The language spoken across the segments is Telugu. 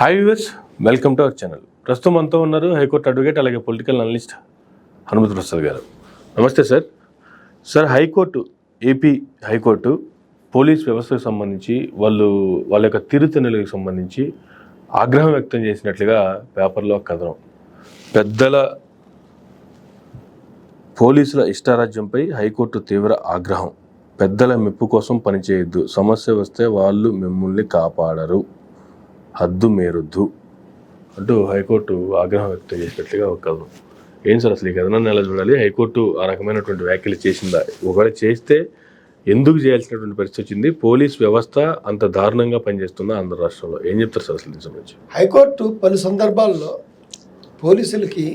Hi viewers, welcome to our channel. ప్రస్తుతం మనతో ఉన్నారు హైకోర్టు అడ్వకేట్ అలాగే పొలిటికల్ అనలిస్ట్ హనుమంత్ ప్రసాద్ గారు. నమస్తే sir. Sir, AP high court police వ్యవస్థకు సంబంధించి వాళ్ళ యొక్క తీరుతెన్నులకు సంబంధించి ఆగ్రహం వ్యక్తం చేసినట్లుగా పేపర్లో కథనం. పెద్దల పోలీసుల ఇష్టారాజ్యంపై హైకోర్టు తీవ్ర ఆగ్రహం. పెద్దల మెప్పు కోసం పనిచేయొద్దు, సమస్య వస్తే వాళ్ళు మిమ్మల్ని కాపాడరు, హద్దు మేరొద్దు అంటూ హైకోర్టు ఆగ్రహం వ్యక్తం చేసినట్లుగా ఒక కథనం. ఏం సార్ అసలు ఈ కథనాన్ని ఎలా చూడాలి? హైకోర్టు ఆ రకమైనటువంటి వ్యాఖ్యలు చేసిందా? ఒకవేళ చేస్తే ఎందుకు చేయాల్సినటువంటి పరిస్థితి వచ్చింది? పోలీస్ వ్యవస్థ అంత దారుణంగా పనిచేస్తుందా ఆంధ్ర రాష్ట్రంలో? ఏం చెప్తారు సార్ అసలు దీని సంబంధించి? హైకోర్టు పలు సందర్భాల్లో పోలీసులకి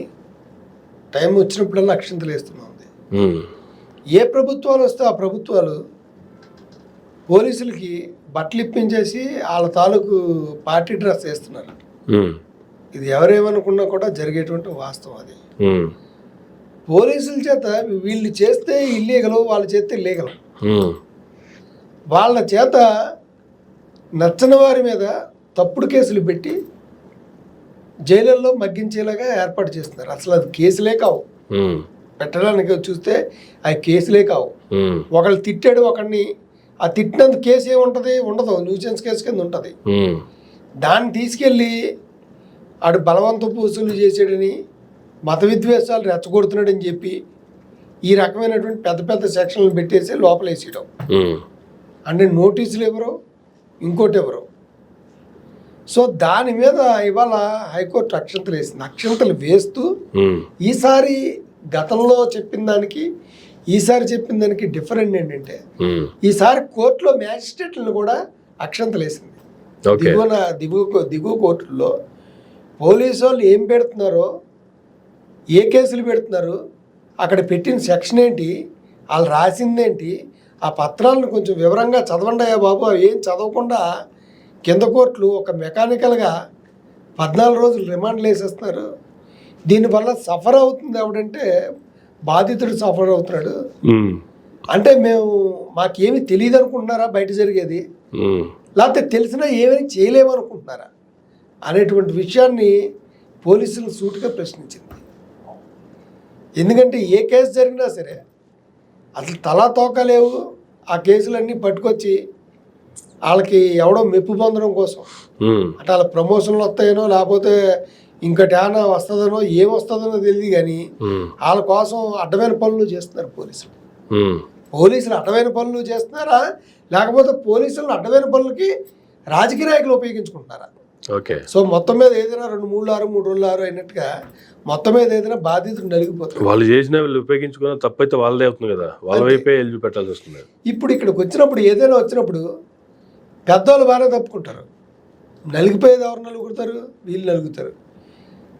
టైం వచ్చినప్పుడల్లా అక్షింతలు వేస్తూనే ఉంది. ఏ ప్రభుత్వాలు వస్తే ఆ ప్రభుత్వాలు పోలీసులకి బట్టలు ఇప్పించేసి వాళ్ళ తాలూకు పార్టీ డ్రెస్ వేస్తున్నారు. ఇది ఎవరేమనుకున్నా కూడా జరిగేటువంటి వాస్తవం అది. పోలీసుల చేత వీళ్ళు చేస్తే ఇల్లీగలు, వాళ్ళు చేస్తే లీగలు. వాళ్ళ చేత నచ్చని వారి మీద తప్పుడు కేసులు పెట్టి జైళ్ళల్లో మగ్గించేలాగా ఏర్పాటు చేస్తున్నారు. అసలు అది కేసులే కావు, పెట్టడానికి చూస్తే అవి కేసులే కావు. ఒకళ్ళు తిట్టాడు ఒకడిని, ఆ తిట్టినందుకు కేసు ఏముంటుంది? ఉండదు, న్యూసెన్స్ కేసు కింద ఉంటుంది. దాన్ని తీసుకెళ్ళి ఆడు బలవంతపు వసూలు చేసాడని, మత విద్వేషాలు రెచ్చగొడుతున్నాడని చెప్పి ఈ రకమైనటువంటి పెద్ద పెద్ద సెక్షన్లు పెట్టేసి లోపలేసేయడం. అంటే నోటీసులు ఎవరు, ఇంకోటి ఎవరు. సో దాని మీద ఇవాళ హైకోర్టు అక్షంతలు వేసింది. అక్షంతలు వేస్తూ ఈసారి గతంలో చెప్పిన దానికి ఈసారి చెప్పిన దానికి డిఫరెంట్ ఏంటంటే, ఈసారి కోర్టులో మ్యాజిస్ట్రేట్లను కూడా అక్షంతలు వేసింది. దిగువ కోర్టుల్లో పోలీసు వాళ్ళు ఏం పెడుతున్నారో, ఏ కేసులు పెడుతున్నారు, అక్కడ పెట్టిన సెక్షన్ ఏంటి, వాళ్ళు రాసిందేంటి, ఆ పత్రాలను కొంచెం వివరంగా చదవండి అయ్యా బాబు. అవి ఏం చదవకుండా కింద కోర్టులు ఒక మెకానికల్గా 14 రోజులు రిమాండ్లు వేసేస్తున్నారు. దీనివల్ల సఫర్ అవుతుంది ఎవడంటే బాధితుడు సఫర్ అవుతున్నాడు. అంటే మాకేమి తెలియదు అనుకుంటున్నారా బయట జరిగేది, లేకపోతే తెలిసినా ఏమీ చేయలేమనుకుంటున్నారా అనేటువంటి విషయాన్ని పోలీసులు సూటిగా ప్రశ్నించింది. ఎందుకంటే ఏ కేసు జరిగినా సరే అసలు తలా తోక లేవు. ఆ కేసులన్నీ పట్టుకొచ్చి వాళ్ళకి ఎవడో మెప్పు పొందడం కోసం, అంటే వాళ్ళ ప్రమోషన్లు వస్తాయనో లేకపోతే ఇంకటి ఏమైనా వస్తుందనో ఏం వస్తుందనో తెలియదు, కానీ వాళ్ళ కోసం అడ్డమైన పనులు చేస్తున్నారు పోలీసులు. పోలీసులు అడ్డమైన పనులు చేస్తున్నారా, లేకపోతే పోలీసులను అడ్డమైన పనులకి రాజకీయ నాయకులు ఉపయోగించుకుంటున్నారా? సో మొత్తం మీద ఏదైనా 2-3 రోజులు అయినట్టుగా మొత్తం మీద ఏదైనా బాధితుడు నలిగిపోతారు. వాళ్ళు చేసిన వాళ్ళు ఉపయోగించుకున్న తప్పైతే వాళ్ళదే అవుతుంది కదా, వాళ్ళ వైపే ఎల్జీ పెట్టాల్సి వస్తుంది. ఇప్పుడు ఇక్కడికి వచ్చినప్పుడు ఏదైనా వచ్చినప్పుడు పెద్దవాళ్ళు బాగానే తప్పుకుంటారు. నలిగిపోయేది ఎవరు నలుగుతారు? వీళ్ళు నలుగుతారు.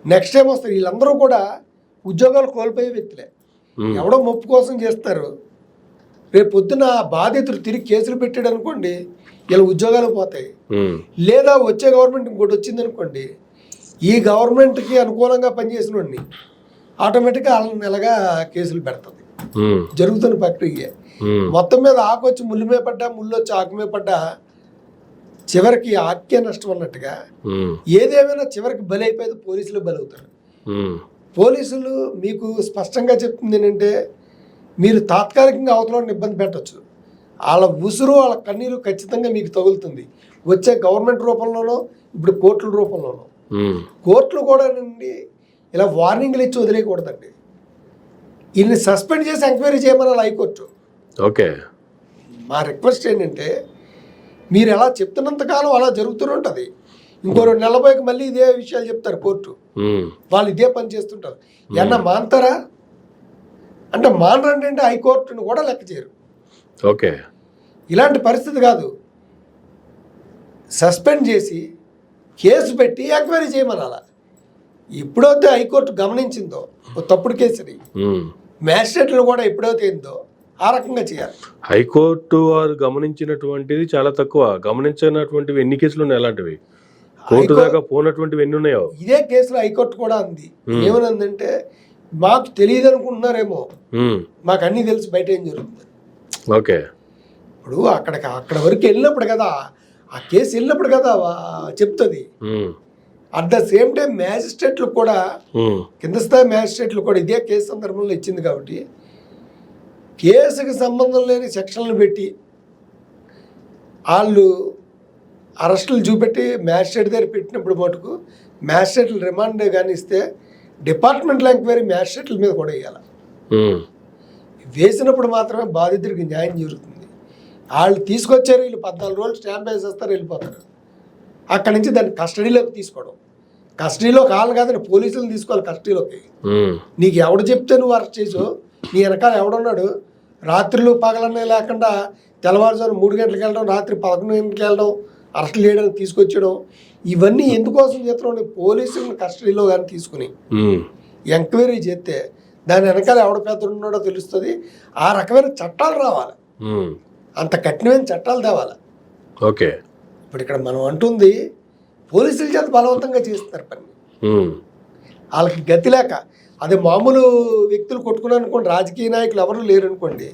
నెక్స్ట్ టైం వస్తారు. వీళ్ళందరూ కూడా ఉద్యోగాలు కోల్పోయే వ్యక్తులే. ఎవడో మొప్పు కోసం చేస్తారు. రేపు పొద్దున బాధితుడు తిరిగి కేసులు పెట్టాడు అనుకోండి, వీళ్ళ ఉద్యోగాలు పోతాయి. లేదా వచ్చే గవర్నమెంట్ ఇంకోటి వచ్చింది అనుకోండి, ఈ గవర్నమెంట్కి అనుకూలంగా పనిచేసిన వాడిని ఆటోమేటిక్గా వాళ్ళని నెలగా కేసులు పెడుతుంది. జరుగుతున్న ప్రక్రియ. మొత్తం మీద ఆకొచ్చి ముళ్ళుమే పడ్డా, ముళ్ళు వచ్చి ఆకుమే పడ్డా, చివరికి ఆక్కే నష్టం అన్నట్టుగా ఏదేమైనా చివరికి బలి అయిపోయేది పోలీసులు బలవుతారు. పోలీసులు మీకు స్పష్టంగా చెప్తుంది ఏంటంటే, మీరు తాత్కాలికంగా అవతలని ఇబ్బంది పెట్టచ్చు, వాళ్ళ ఉసురు వాళ్ళ కన్నీరు ఖచ్చితంగా మీకు తగులుతుంది. వచ్చే గవర్నమెంట్ రూపంలోనో, ఇప్పుడు కోర్టుల రూపంలోనో. కోర్టులు కూడా నుండి ఇలా వార్నింగ్లు ఇచ్చి వదిలేయకూడదండి. వీళ్ళని సస్పెండ్ చేసి ఎంక్వైరీ చేయమని హైకోర్టు. ఓకే, మా రిక్వెస్ట్ ఏంటంటే, మీరు ఎలా చెప్తున్నంతకాలం అలా జరుగుతూనే ఉంటుంది. ఇంకో 2 నెలల పోయి మళ్ళీ ఇదే విషయాలు చెప్తారు కోర్టు. వాళ్ళు ఇదే పని చేస్తుంటారు. ఏమన్నా మానతారా అంటే మానరండి అంటే హైకోర్టును కూడా లెక్క చేయరు. ఓకే, ఇలాంటి పరిస్థితి కాదు. సస్పెండ్ చేసి కేసు పెట్టి ఎంక్వైరీ చేయమనాలా. ఎప్పుడైతే హైకోర్టు గమనించిందో తప్పుడు కేసుని, మ్యాజిస్ట్రేట్లు కూడా ఎప్పుడైతే అయిందో ఆ రకంగా చేయాలి. హైకోర్టు వారు గమనించినటువంటిది చాలా తక్కువ. గమనించినటువంటివి ఎన్ని కేసులు ఉన్నాయి అలాంటివి? కోర్టు దాకా పోనటువంటివి ఎన్ని ఉన్నాయో? ఇదే కేసులో హైకోర్టు కూడా అంది. ఏమనందంటే, మాకు తెలియదు అనుకుంటున్నారేమో, మాకు అన్నీ తెలుసు బయట ఏం జరుగుతుంది. ఓకే, ఇప్పుడు అక్కడ వరకు వెళ్ళినప్పుడు కదా, ఆ కేసు వెళ్ళినప్పుడు కదా చెప్తుంది. అట్ ద సేమ్ టైం మ్యాజిస్ట్రేట్లు కూడా, కింద స్థాయి మ్యాజిస్ట్రేట్లు కూడా ఇదే కేసు సందర్భంలో ఇచ్చింది కాబట్టి కేసుకి సంబంధం లేని సెక్షన్లు పెట్టి వాళ్ళు అరెస్టులు చూపెట్టి మ్యాజిస్ట్రేట్ దగ్గర పెట్టినప్పుడు మటుకు మ్యాజిస్ట్రేట్లు రిమాండ్ కానీ ఇస్తే డిపార్ట్మెంటల్ ఎంక్వైరీ మ్యాజిస్ట్రేట్ల మీద కూడా వేయాలి. వేసినప్పుడు మాత్రమే బాధితుడికి న్యాయం జరుగుతుంది. వాళ్ళు తీసుకొచ్చారు, వీళ్ళు 14 రోజులు స్టాంప్ వేసేస్తారు, వెళ్ళిపోతారు. అక్కడి నుంచి దాన్ని కస్టడీలోకి తీసుకోవడం, కస్టడీలో కావాలి కాదని పోలీసులను తీసుకోవాలి కస్టడీలోకి. నీకు ఎవడు చెప్తే నువ్వు అరెస్ట్ చేసావు, నీ వెనకాల ఎవడున్నాడు, రాత్రులు పగలనే లేకుండా తెల్లవారుజాము 3 గంటలకు వెళ్ళడం, రాత్రి 11 గంటలకు వెళ్ళడం, అరెస్ట్ చేయడానికి తీసుకొచ్చడం, ఇవన్నీ ఎందుకోసం చేస్తున్నావు? పోలీసులను కస్టడీలో కానీ తీసుకుని ఎంక్వైరీ చేస్తే దాని వెనకాల ఎవడ పెద్ద ఉన్నాడో తెలుస్తుంది. ఆ రకమైన చట్టాలు రావాలి, అంత కఠినమైన చట్టాలు తేవాలి. ఓకే, ఇప్పుడు ఇక్కడ మనం అంటుంది పోలీసుల చేత బలవంతంగా చేస్తున్నారు పని. వాళ్ళకి గతి లేక, అదే మామూలు వ్యక్తులు కొట్టుకున్నారు అనుకోండి, రాజకీయ నాయకులు ఎవరు లేరు అనుకోండి,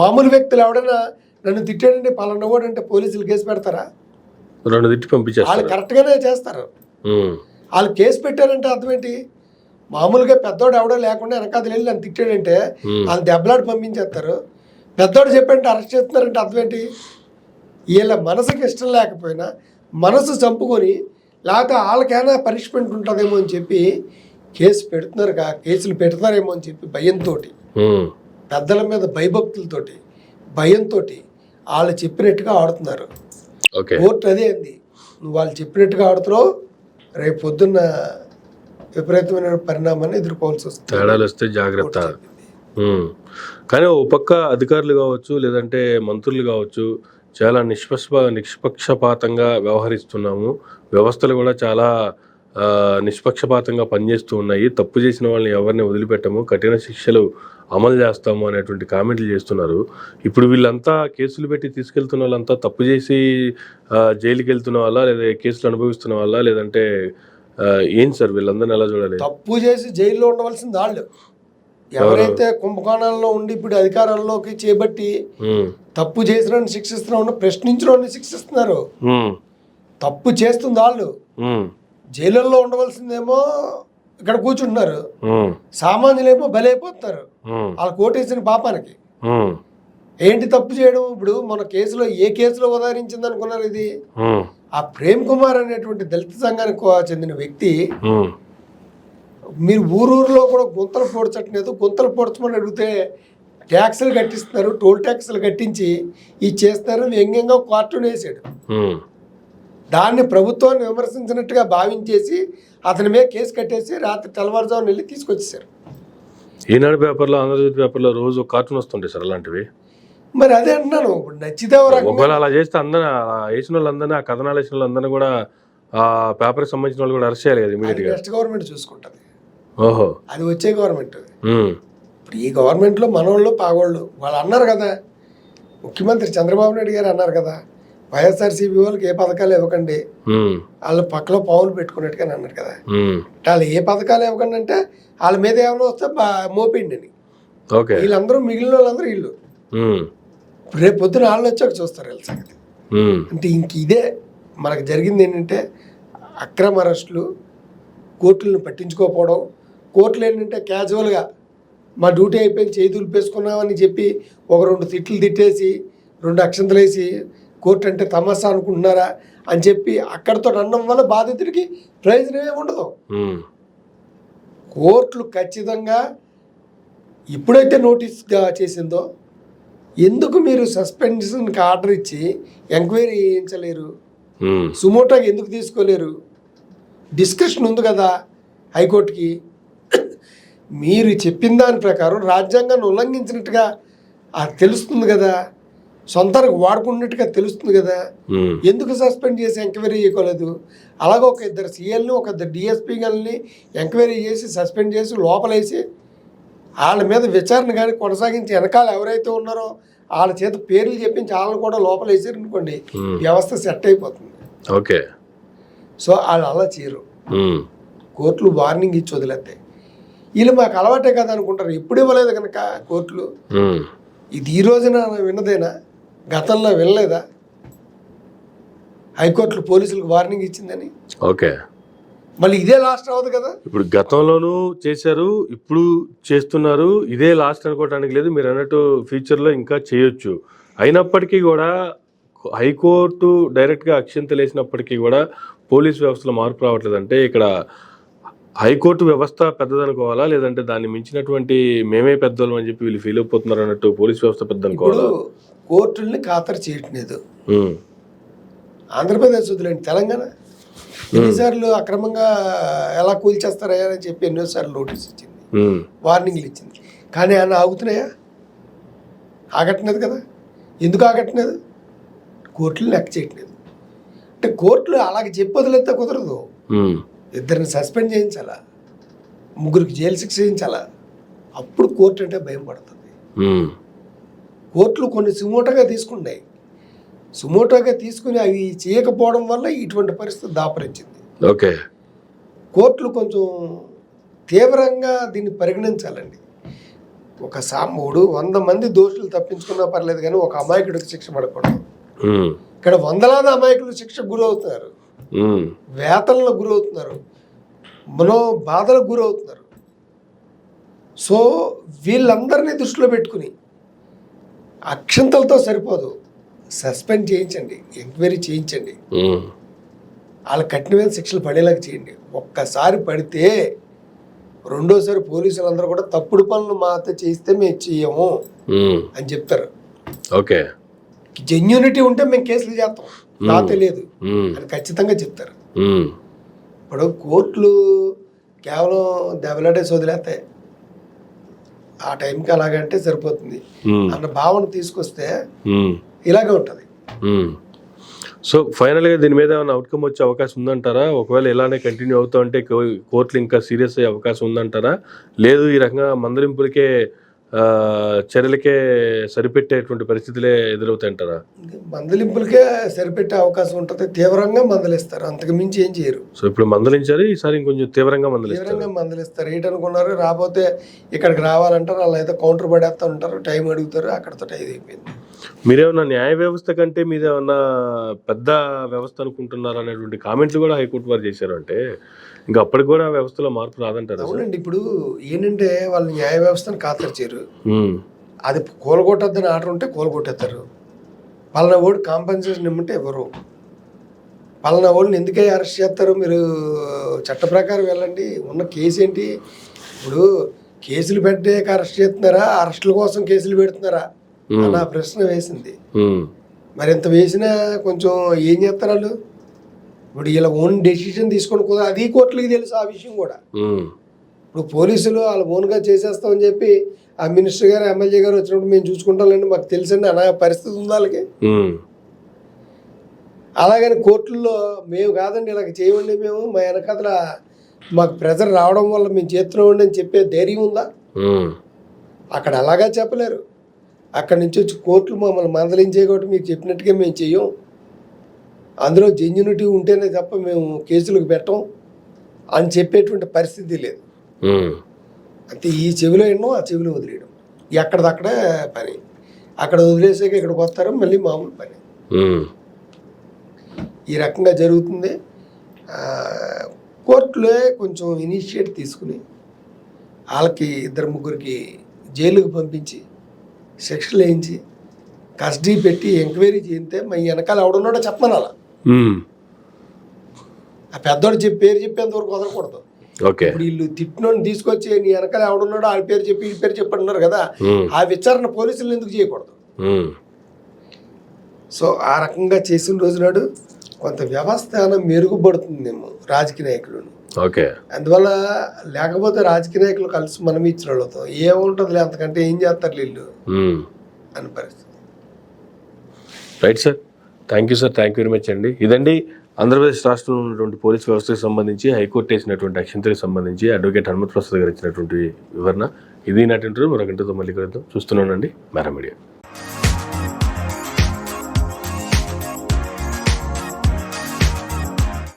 మామూలు వ్యక్తులు ఎవడైనా నన్ను తిట్టాడంటే పలానా కూడా అంటే పోలీసులు కేసు పెడతారా? తిట్టి పంపించారు. వాళ్ళు కరెక్ట్గానే చేస్తారు. వాళ్ళు కేసు పెట్టారంటే అర్థం ఏంటి? మామూలుగా పెద్దోడు ఎవడో లేకుండా వెనకాల వెళ్ళి నన్ను తిట్టాడంటే వాళ్ళు దెబ్బలాడి పంపించేస్తారు. పెద్దోడు చెప్పంటే అరెస్ట్ చేస్తున్నారంటే అర్థం ఏంటి? వీళ్ళ మనసుకి ఇష్టం లేకపోయినా మనసు చంపుకొని, లేకపోతే వాళ్ళకైనా పనిష్మెంట్ ఉంటుందేమో అని చెప్పి కేసులు పెడతారేమో అని చెప్పి భయంతో, పెద్దల మీద భయభక్తులతోటి, భయంతో వాళ్ళు చెప్పినట్టుగా ఆడుతున్నారు. కోర్టు అదే అంది, నువ్వు వాళ్ళు చెప్పినట్టుగా ఆడుతున్నావు, రేపు పొద్దున్న విపరీతమైన పరిణామాన్ని ఎదుర్కోవాల్సి వస్తుంది. తేడాలు వస్తే జాగ్రత్త. కానీ ఓ పక్క అధికారులు కావచ్చు, లేదంటే మంత్రులు కావచ్చు, చాలా నిష్పక్షపాతంగా వ్యవహరిస్తున్నాము. వ్యవస్థలు కూడా చాలా నిష్పక్షపాతంగా పనిచేస్తూ ఉన్నాయి. తప్పు చేసిన వాళ్ళని ఎవరిని వదిలిపెట్టము, కఠిన శిక్షలు అమలు చేస్తాము అనేటువంటి కామెంట్లు చేస్తున్నారు. ఇప్పుడు వీళ్ళంతా కేసులు పెట్టి తీసుకెళ్తున్న వాళ్ళంతా తప్పు చేసి జైలుకి వెళ్తున్న వాళ్ళ, లేదా కేసులు అనుభవిస్తున్న వాళ్ళ, లేదంటే ఏం సార్ వీళ్ళందరినీ ఎలా చూడాలి? తప్పు చేసి జైల్లో ఉండవలసింది వాళ్ళు. ఎవరైతే కుంభకోణాల్లో ఉండి ఇప్పుడు అధికారంలోకి చేపట్టి తప్పు చేసిన శిక్షిస్తున్నా, ప్రశ్నించిన శిక్షిస్తున్నారు. తప్పు చేస్తుంది వాళ్ళు. జైలుల్లో ఉండవలసిందేమో ఇక్కడ కూర్చుంటున్నారు, సామాన్యులేమో బలైపోతున్నారు వాళ్ళ కోటేసిన పాపానికి. ఏంటి తప్పు చేయడం? ఇప్పుడు మన కేసులో ఏ కేసులో ఉదాహరించింది అనుకున్నారు? ఇది ఆ ప్రేమ్ కుమార్ అనేటువంటి దళిత సంఘానికి చెందిన వ్యక్తి, మీరు ఊరూరులో కూడా గుంతలు పోడ్చట్లేదు, గుంతలు పోడ్చమని అడిగితే ట్యాక్సులు కట్టిస్తున్నారు, టోల్ ట్యాక్సులు కట్టించి ఇది చేస్తున్నారు, వ్యంగ్యంగా కార్టూన్ వేసాడు. దాన్ని ప్రభుత్వాన్ని విమర్శించినట్టుగా భావించేసి అతని మీద కేసు కట్టేసి రాత్రి తెల్లవారుజామున వెళ్ళి తీసుకొచ్చేసారు. ఈనాడు పేపర్లో, ఆంధ్రజ్యోతి పేపర్లో రోజు కార్టూన్ వస్తుంటాయి సార్ అలాంటివి. మరి అదే అంటున్నాను, ఇప్పుడు నచ్చితే ఒకవేళ అలా చేస్తే అందరూ వేసిన వాళ్ళందరినీ, ఆ కథనాలు వేసిన వాళ్ళందరినీ కూడా ఆ పేపర్కి సంబంధించిన వాళ్ళు కూడా అరెస్ట్ చేయాలి కదా ఇమీడియట్గా. నెక్స్ట్ గవర్నమెంట్ చూసుకుంటుంది. ఓహో, అది వచ్చే గవర్నమెంట్. ఇప్పుడు ఈ గవర్నమెంట్లో మనోళ్ళు పాగోళ్ళు వాళ్ళు అన్నారు కదా, ముఖ్యమంత్రి చంద్రబాబు నాయుడు గారు అన్నారు కదా, వైఎస్ఆర్సీపీ వాళ్ళకి ఏ పథకాలు ఇవ్వకండి, వాళ్ళు పక్కలో పావులు పెట్టుకున్నట్టుగా అన్నారు కదా. వాళ్ళు ఏ పథకాలు ఇవ్వకండి అంటే వాళ్ళ మీద ఏమైనా వస్తే మోపిండి అని. వీళ్ళందరూ మిగిలిన వాళ్ళందరూ వీళ్ళు రేపు పొద్దున వాళ్ళు వచ్చాక చూస్తారు వీళ్ళ సంగతి. అంటే ఇంక ఇదే మనకు జరిగింది. ఏంటంటే అక్రమ అరెస్టులు, కోర్టులను పట్టించుకోకపోవడం. కోర్టులు ఏంటంటే క్యాజువల్గా మా డ్యూటీ అయిపోయింది చేయి దులిపేసుకున్నామని చెప్పి 1-2 తిట్లు తిట్టేసి 2 అక్షంతలు వేసి కోర్టు అంటే తమాషా అనుకుంటున్నారా అని చెప్పి అక్కడితో అనడం వల్ల బాధితుడికి ప్రయోజనమే ఉండదు. కోర్టులు ఖచ్చితంగా ఎప్పుడైతే నోటీస్గా చేసిందో ఎందుకు మీరు సస్పెన్షన్కి ఆర్డర్ ఇచ్చి ఎంక్వైరీ చేయించలేరు? సుమోటోకి ఎందుకు తీసుకోలేరు? డిస్కషన్ ఉంది కదా హైకోర్టుకి. మీరు చెప్పిన దాని ప్రకారం రాజ్యాంగాన్ని ఉల్లంఘించినట్టుగా తెలుస్తుంది కదా, సొంతానికి వాడుకున్నట్టుగా తెలుస్తుంది కదా, ఎందుకు సస్పెండ్ చేసి ఎంక్వైరీ చేయలేదు? అలాగే ఒక 2 సీఎల్ని, ఒక 2 డిఎస్పీ గారిని ఎంక్వైరీ చేసి సస్పెండ్ చేసి లోపలేసి వాళ్ళ మీద విచారణ కానీ కొనసాగించి వెనకాల ఎవరైతే ఉన్నారో వాళ్ళ చేత పేర్లు చెప్పించి వాళ్ళని కూడా లోపలేసారు అనుకోండి, వ్యవస్థ సెట్ అయిపోతుంది. ఓకే, సో వాళ్ళు అలా చేయరు. కోర్టులు వార్నింగ్ ఇచ్చి వదిలేస్తాయి. వీళ్ళు మాకు అలవాటే కదా అనుకుంటారు. ఎప్పుడు ఇవ్వలేదు కనుక కోర్టులు. ఇది ఈ రోజున విన్నదేనా? గతంలో వినలేదా హైకోర్టులు పోలీసులకు వార్నింగ్ ఇచ్చిందని? ఓకే, మళ్ళీ ఇదే లాస్ట్ అవ్వదు కదా. ఇప్పుడు గతంలోనూ చేశారు, ఇప్పుడు చేస్తున్నారు, ఇదే లాస్ట్ అనుకోవడానికి లేదు. మీరు అన్నట్టు ఫ్యూచర్లో ఇంకా చేయొచ్చు. అయినప్పటికీ కూడా హైకోర్టు డైరెక్ట్గా అక్షింతలు వేసినప్పటికీ కూడా పోలీస్ వ్యవస్థలో మార్పు రావట్లేదంటే ఇక్కడ హైకోర్టు వ్యవస్థ పెద్దదనుకోవాలా, లేదంటే దాన్ని మించినటువంటి మేమే పెద్దోళ్ళం అని చెప్పి వీళ్ళు ఫీల్ అయిపోతున్నారు అన్నట్టు పోలీస్ వ్యవస్థ పెద్దనుకోవాలా? కోర్టుల్ని ఖాతరు చేయట్లేదు. ఆంధ్రప్రదేశ్ వదిలేండి, తెలంగాణ ఎన్నిసార్లు అక్రమంగా ఎలా కూల్చేస్తారా అని చెప్పి ఎన్నోసార్లు నోటీస్ ఇచ్చింది, వార్నింగ్లు ఇచ్చింది. కానీ ఆయన ఆగుతున్నాయా? ఆగట్లేదు కదా. ఎందుకు ఆగట్లేదు? కోర్టులు లెక్క చేయట్లేదు. అంటే కోర్టులు అలాగే చెప్పి వదిలేస్తే కుదరదు. ఇద్దరిని సస్పెండ్ చేయించాలా, ముగ్గురికి జైలు శిక్ష చేయించాలా, అప్పుడు కోర్టు అంటే భయం పడుతుంది. కోర్టులు కొన్ని సుమోటోగా తీసుకున్నాయి. సుమోటోగా తీసుకుని అవి చేయకపోవడం వల్ల ఇటువంటి పరిస్థితి దాపరించింది. ఓకే, కోర్టులు కొంచెం తీవ్రంగా దీన్ని పరిగణించాలండి. ఒక సామూడు 100 మంది దోషులు తప్పించుకున్నా పర్లేదు, కానీ ఒక అమాయకుడికి శిక్ష పడకూడదు. ఇక్కడ వందలాది అమాయకులు శిక్షకు గురవుతున్నారు, వేతనలకు గురవుతున్నారు, బాధలకు గురవుతున్నారు. సో వీళ్ళందరినీ దృష్టిలో పెట్టుకుని అక్షంతలతో సరిపోదు, సస్పెండ్ చేయించండి, ఎంక్వైరీ చేయించండి, వాళ్ళ కఠినమైన శిక్షలు పడేలాగా చేయండి. ఒక్కసారి పడితే రెండోసారి పోలీసులందరూ కూడా తప్పుడు పనులు మాత్రం చేయిస్తే మేము చెయ్యము అని చెప్తారు. ఓకే, జెన్యూనిటీ ఉంటే మేము కేసులు చేస్తాం, నా తెలియదు అని ఖచ్చితంగా చెప్తారు. ఇప్పుడు కోర్టులు కేవలం దెబ్బలాడేసి వదిలేస్తాయి, ఆ టైంకి అలాగంటే సరిపోతుంది అన్న భావన తీసుకొస్తే ఇలాగే ఉంటుంది. సో ఫైనల్గా దీని మీద ఏమైనా అవుట్కమ్ వచ్చే అవకాశం ఉందంటారా? ఒకవేళ ఇలానే కంటిన్యూ అవుతూ ఉంటే కోర్టులు ఇంకా సీరియస్ అయ్యే అవకాశం ఉందంటారా? లేదు ఈ రకంగా మందలింపులకే చర్యలకే సరిపెట్టేటువంటి పరిస్థితులే ఎదురవుతాయంటారా? మందలింపులకే సరిపెట్టే అవకాశం ఉంటుంది, తీవ్రంగా మందలిస్తారు, అంతకు మించి ఏం చేయరు. సో ఇప్పుడు మందలించారు, ఈసారి ఇంకొంచెం తీవ్రంగా మందలిస్తారు. ఏంటనుకున్నారు, రాబోతే ఇక్కడికి రావాలంటారు, అలా అయితే కౌంటర్ పడేస్తూ ఉంటారు, టైం అడుగుతారు, అక్కడితో ఇది అయిపోయింది. మీరేమన్నా న్యాయ వ్యవస్థ కంటే మీదేమన్నా పెద్ద వ్యవస్థ అనుకుంటున్నారు అనేటువంటి కామెంట్లు కూడా హైకోర్టు వారు చేశారు. అంటే ఇంకా అప్పటికి కూడా వ్యవస్థలో మార్పు రాదంటారు. అవునండి, ఇప్పుడు ఏంటంటే వాళ్ళు న్యాయ వ్యవస్థను ఖాతరు చేయరు. అది కూలగొట్టద్దని ఆర్డర్ ఉంటే కూలగొట్టేస్తారు. పలానా ఓడి కాంపెన్సేషన్ ఇమ్మంటే ఎవరు, పలానా ఓడిని ఎందుకే అరెస్ట్ చేస్తారు, మీరు చట్ట ప్రకారం వెళ్ళండి, ఉన్న కేసు ఏంటి. ఇప్పుడు కేసులు పెట్టాక అరెస్ట్ చేస్తున్నారా, అరెస్టుల కోసం కేసులు పెడుతున్నారా అన్న ప్రశ్న వేసింది. మరి ఇంత వేసినా కొంచెం ఏం చేస్తారు వాళ్ళు? ఇప్పుడు ఇలా ఓన్ డెసిషన్ తీసుకొని కూడా అది కోర్టులకి తెలుసు ఆ విషయం కూడా. ఇప్పుడు పోలీసులు వాళ్ళ ఓన్గా చేసేస్తామని చెప్పి ఆ మినిస్టర్ గారు ఎమ్మెల్యే గారు వచ్చినప్పుడు మేము చూసుకుంటామండి, మాకు తెలుసండి అన్న పరిస్థితి ఉంది వాళ్ళకి. అలాగని కోర్టుల్లో మేము కాదండి ఇలాగ చేయమండి, మేము మా వెనకాల మాకు ప్రెజర్ రావడం వల్ల మేము చేస్తున్నామండి అని చెప్పే ధైర్యం ఉందా? అక్కడ అలాగా చెప్పలేరు. అక్కడి నుంచి వచ్చి కోర్టులు మమ్మల్ని మందలించే కాబట్టి మీకు చెప్పినట్టుగా మేము చెయ్యం, అందులో జెన్యూనిటీ ఉంటేనే తప్ప మేము కేసులకు పెట్టం అని చెప్పేటువంటి పరిస్థితి లేదు. అంటే ఈ చెవిలో ఎన్నో ఆ చెవిలో వదిలేయడం, ఎక్కడిదక్కడే పని, అక్కడ వదిలేసాక ఇక్కడికి వస్తారు మళ్ళీ మామూలు పని, ఈ రకంగా జరుగుతుంది. కోర్టులే కొంచెం ఇనిషియేట్ తీసుకుని వాళ్ళకి 2-3 జైలుకి పంపించి శిక్షలు వేయించి కస్టడీ పెట్టి ఎంక్వైరీ చేయితే మా వెనకాల ఎవడున్నాడో చెప్పమని అలా ఆ పెద్దోడు పేరు చెప్పేంత వరకు వదలకూడదు. ఇప్పుడు వీళ్ళు తిట్టినోని తీసుకొచ్చి నీ వెనకాల ఎవడున్నాడో ఆ పేరు చెప్పి ఈ పేరు చెప్పంటున్నారు కదా, ఆ విచారణ పోలీసులు ఎందుకు చేయకూడదు? సో ఆ రకంగా చేసిన రోజు నాడు కొంత వ్యవస్థ మెరుగుపడుతుందేమో రాజకీయ నాయకులు. అందువల్ల లేకపోతే రాజకీయ నాయకులు కలిసి మనం ఇచ్చిన వాళ్ళతో ఏముంటుంది, అంతకంటే ఏం చేస్తారు వీళ్ళు అని పరిస్థితి. Right sir, thank you sir, thank you very much అండి. ఇదండి ఆంధ్రప్రదేశ్ రాష్ట్రంలో ఉన్నటువంటి పోలీస్ వ్యవస్థకు సంబంధించి హైకోర్టు వేసినటువంటి అక్షంతలకు సంబంధించి అడ్వకేట్ హనుమత్ ప్రసాద్ గారు ఇచ్చినటువంటి వివరణ. ఇది నాటి ఇంటర్వ్యూ. మరొక ఇంటర్వ్యూతో మళ్ళీ కలుద్దాం. చూస్తున్నానండి మేరా మీడియా.